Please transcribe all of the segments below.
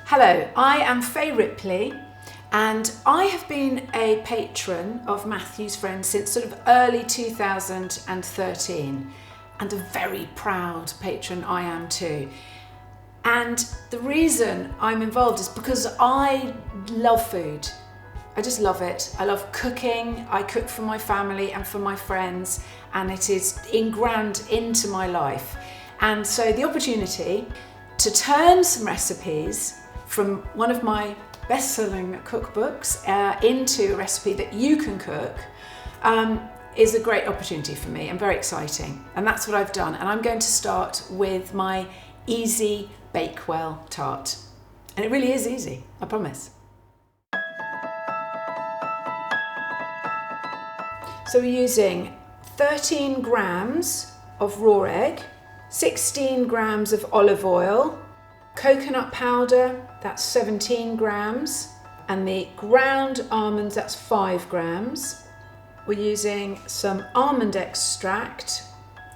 Hello, I am Faye Ripley and I have been a patron of Matthew's Friends since sort of early 2013 and a very proud patron I am too. And the reason I'm involved is because I love food. I just love it. I love cooking. I cook for my family and for my friends, and it is ingrained into my life. And so the opportunity to turn some recipes from one of my best-selling cookbooks into a recipe that you can cook is a great opportunity for me and very exciting. And that's what I've done. And I'm going to start with my easy Bakewell tart. And it really is easy, I promise. So we're using 13 grams of raw egg, 16 grams of olive oil, coconut powder, that's 17 grams, and the ground almonds, that's 5 grams. We're using some almond extract.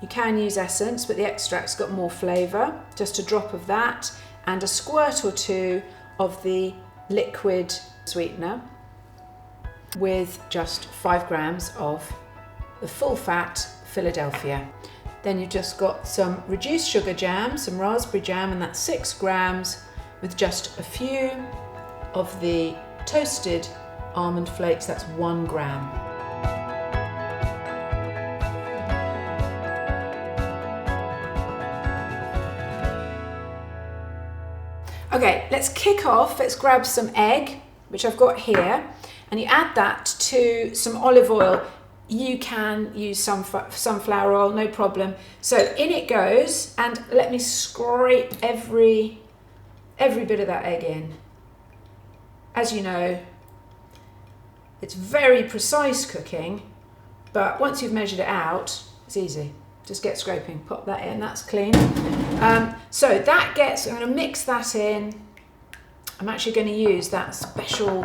You can use essence, but the extract's got more flavour. Just a drop of that, and a squirt or two of the liquid sweetener, with just 5 grams of the full fat Philadelphia. Then you've just got some reduced sugar jam, some raspberry jam, and that's 6 grams, with just a few of the toasted almond flakes, that's 1 gram. Okay, let's kick off. Let's grab some egg, which I've got here, and you add that to some olive oil. You can use sunflower oil, no problem. So in it goes, and let me scrape every bit of that egg in. As you know, it's very precise cooking, but once you've measured it out, it's easy. Just get scraping, pop that in, that's clean. So that gets, I'm going to mix that in. I'm actually going to use that special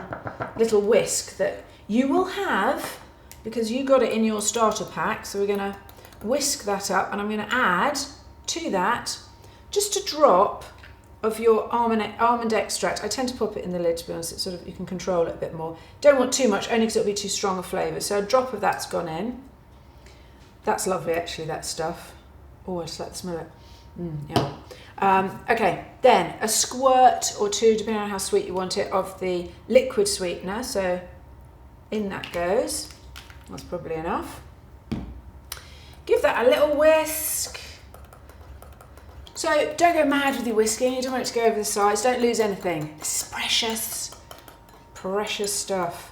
little whisk that you will have because you got it in your starter pack. So we're going to whisk that up, and I'm going to add to that just a drop of your almond extract. I tend to pop it in the lid, to be honest. It's sort of, you can control it a bit more. Don't want too much, only because it'll be too strong a flavour. So a drop of that's gone in. That's lovely, actually, that stuff. Oh, I just like the smell of it. Yeah. Okay, then a squirt or two, depending on how sweet you want it, of the liquid sweetener. So in that goes. That's probably enough. Give that a little whisk. So don't go mad with your whisking. You don't want it to go over the sides. Don't lose anything. This is precious, precious stuff.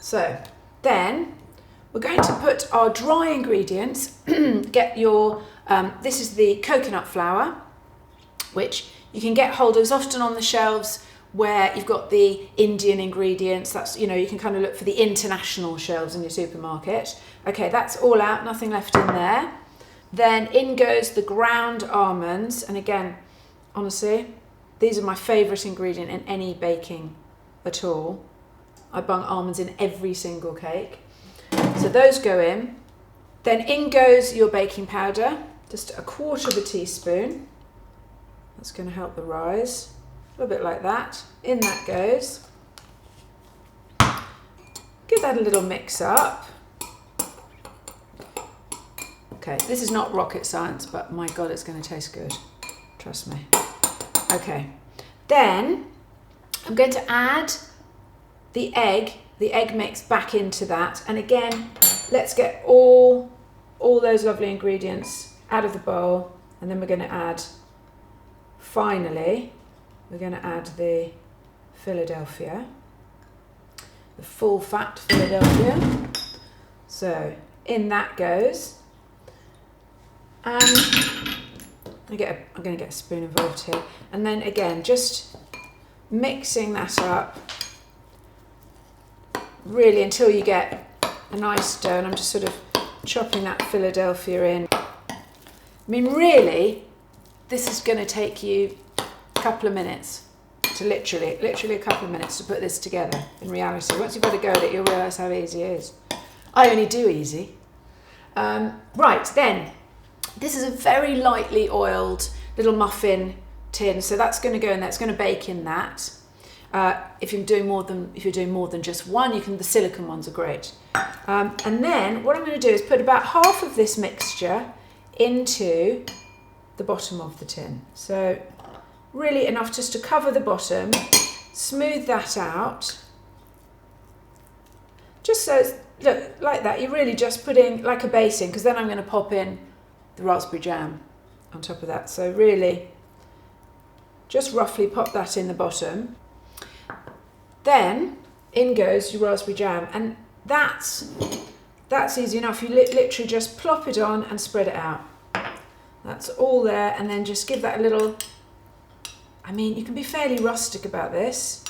So then we're going to put our dry ingredients. Get your, this is the coconut flour, which you can get hold of. It's often on the shelves where you've got the Indian ingredients. That's, you know, you can kind of look for the international shelves in your supermarket. Okay, that's all out, nothing left in there. Then in goes the ground almonds. And again, honestly, these are my favourite ingredient in any baking at all. I bung almonds in every single cake. So those go in. Then in goes your baking powder, just a 1/4 teaspoon. That's going to help the rise. A little bit like that. In that goes. Give that a little mix up. Okay, this is not rocket science, but my God, it's going to taste good. Trust me. Okay, then I'm going to add the egg mix back into that. And again, let's get all those lovely ingredients out of the bowl. And then we're going to add, finally, we're going to add the Philadelphia, the full fat Philadelphia. So in that goes. And I'm going to get a spoon involved here. And then again, just mixing that up really until you get a nice dough. And I'm just sort of chopping that Philadelphia in. I mean, really, this is going to take you a couple of minutes to literally a couple of minutes to put this together. In reality, once you've had a go at it, you'll realise how easy it is. I only do easy. Right, then, this is a very lightly oiled little muffin tin, so that's going to go in there. It's going to bake in that. If you're doing more than just one, the silicone ones are great. And then what I'm going to do is put about half of this mixture into the bottom of the tin. So really enough just to cover the bottom, smooth that out. Just so it's, look, like that, you're really just putting like a base in, because then I'm going to pop in the raspberry jam on top of that. So really just roughly pop that in the bottom. Then in goes your raspberry jam, and that's easy enough. You literally just plop it on and spread it out. That's all there, and then just give that a little, I mean, you can be fairly rustic about this.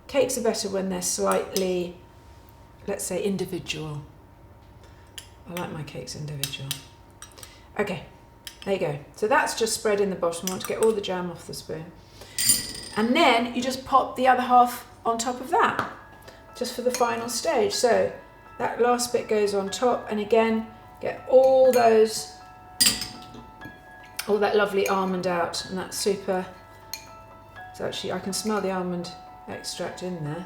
Cakes are better when they're slightly, let's say, individual. I like my cakes individual. Okay, there you go. So that's just spread in the bottom. I want to get all the jam off the spoon. And then you just pop the other half on top of that, just for the final stage. So that last bit goes on top, and again, get all that lovely almond out, and that's super. So actually I can smell the almond extract in there.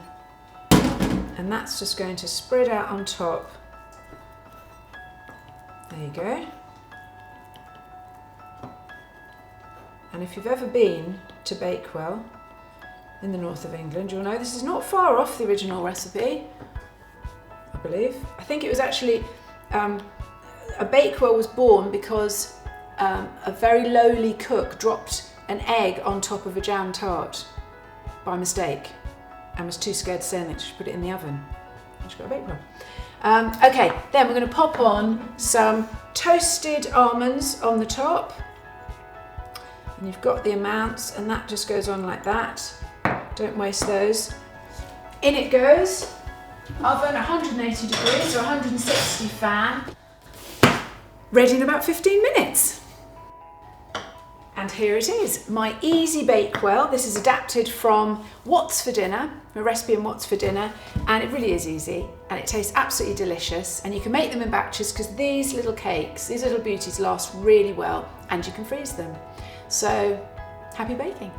And that's just going to spread out on top. There you go. And if you've ever been to Bakewell in the north of England, you'll know this is not far off the original recipe, I believe. I think it was actually, a Bakewell was born because a very lowly cook dropped an egg on top of a jam tart by mistake and was too scared to say anything, so she put it in the oven and she got a Bakewell. Okay, then we're going to pop on some toasted almonds on the top. And you've got the amounts, and that just goes on like that. Don't waste those. In it goes. Oven 180 degrees or 160 fan. Ready in about 15 minutes. And here it is, my easy Bakewell. This is adapted from What's for Dinner, a recipe in What's for Dinner, and it really is easy, and it tastes absolutely delicious, and you can make them in batches because these little cakes, these little beauties last really well, and you can freeze them. So, happy baking.